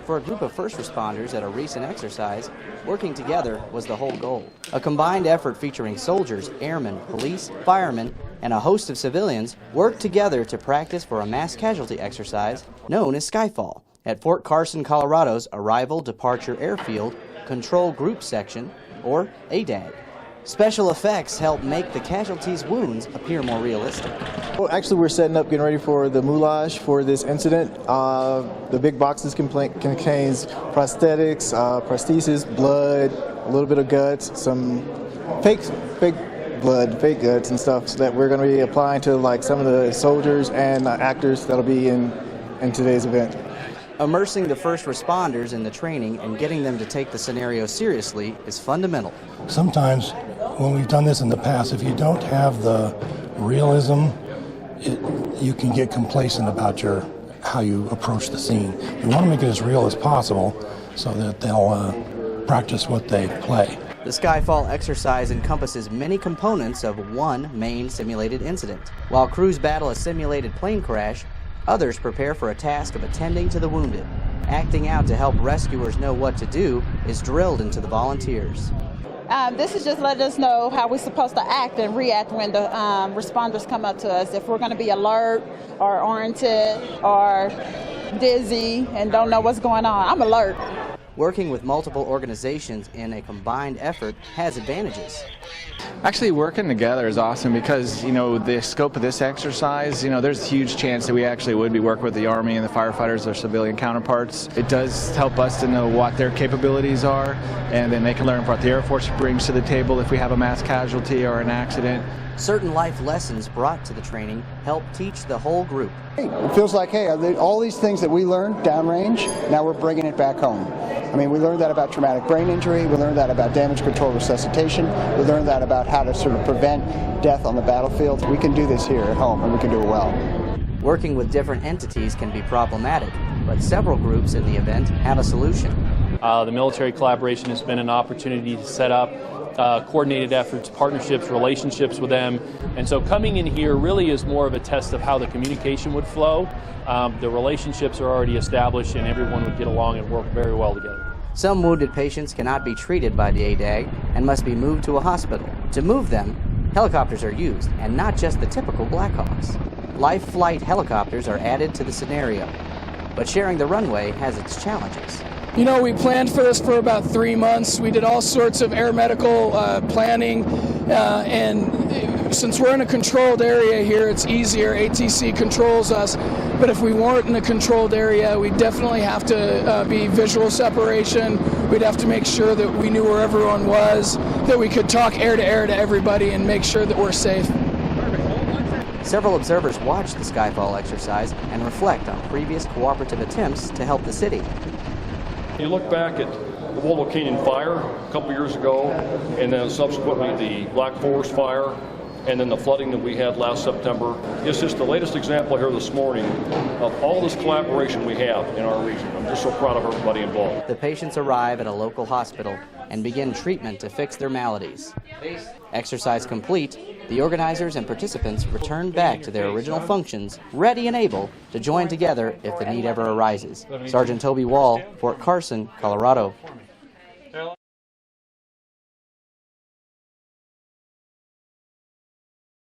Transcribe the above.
For a group of first responders at a recent exercise, working together was the whole goal. A combined effort featuring soldiers, airmen, police, firemen, and a host of civilians worked together to practice for a mass casualty exercise known as Skyfall at Fort Carson, Colorado's Arrival Departure Airfield Control Group Section, or ADAG. Special effects help make the casualties' wounds appear more realistic. Well, actually, we're setting up, getting ready for the moulage for this incident. The big boxes contains prosthetics, prosthesis, blood, a little bit of guts, some fake blood, fake guts and stuff that we're going to be applying to like some of the soldiers and actors that'll be in today's event. Immersing the first responders in the training and getting them to take the scenario seriously is fundamental. Sometimes when we've done this in the past, if you don't have the realism, you can get complacent about how you approach the scene. You want to make it as real as possible so that they'll practice what they play. The Skyfall exercise encompasses many components of one main simulated incident. While crews battle a simulated plane crash, others prepare for a task of attending to the wounded. Acting out to help rescuers know what to do is drilled into the volunteers. This is just letting us know how we're supposed to act and react when the responders come up to us. If we're going to be alert or oriented or dizzy and don't know what's going on, I'm alert. Working with multiple organizations in a combined effort has advantages. Actually, working together is awesome because, the scope of this exercise, there's a huge chance that we actually would be working with the Army and the firefighters, their civilian counterparts. It does help us to know what their capabilities are, and then they can learn what the Air Force brings to the table if we have a mass casualty or an accident. Certain life lessons brought to the training help teach the whole group. It feels like, hey, all these things that we learned downrange, now we're bringing it back home. I mean, we learned that about traumatic brain injury, we learned that about damage control resuscitation, we learned that about how to sort of prevent death on the battlefield. We can do this here at home, and we can do it well. Working with different entities can be problematic, but several groups in the event have a solution. The military collaboration has been an opportunity to set up coordinated efforts, partnerships, relationships with them. And so coming in here really is more of a test of how the communication would flow. The relationships are already established and everyone would get along and work very well together. Some wounded patients cannot be treated by the ADAG and must be moved to a hospital. To move them, helicopters are used, and not just the typical Blackhawks. Life flight helicopters are added to the scenario, but sharing the runway has its challenges. We planned for this for about 3 months. We did all sorts of air medical planning, and since we're in a controlled area here, it's easier. ATC controls us, but if we weren't in a controlled area, we'd definitely have to be visual separation. We'd have to make sure that we knew where everyone was, that we could talk air to air to everybody and make sure that we're safe. Several observers watched the Skyfall exercise and reflect on previous cooperative attempts to help the city. You look back at the Wolf Canyon fire a couple years ago, and then subsequently the Black Forest fire, and then the flooding that we had last September. It's just the latest example here this morning of all this collaboration we have in our region. I'm just so proud of everybody involved. The patients arrive at a local hospital and begin treatment to fix their maladies. Exercise complete, the organizers and participants return back to their original functions, ready and able to join together if the need ever arises. Sergeant Toby Wall, Fort Carson, Colorado.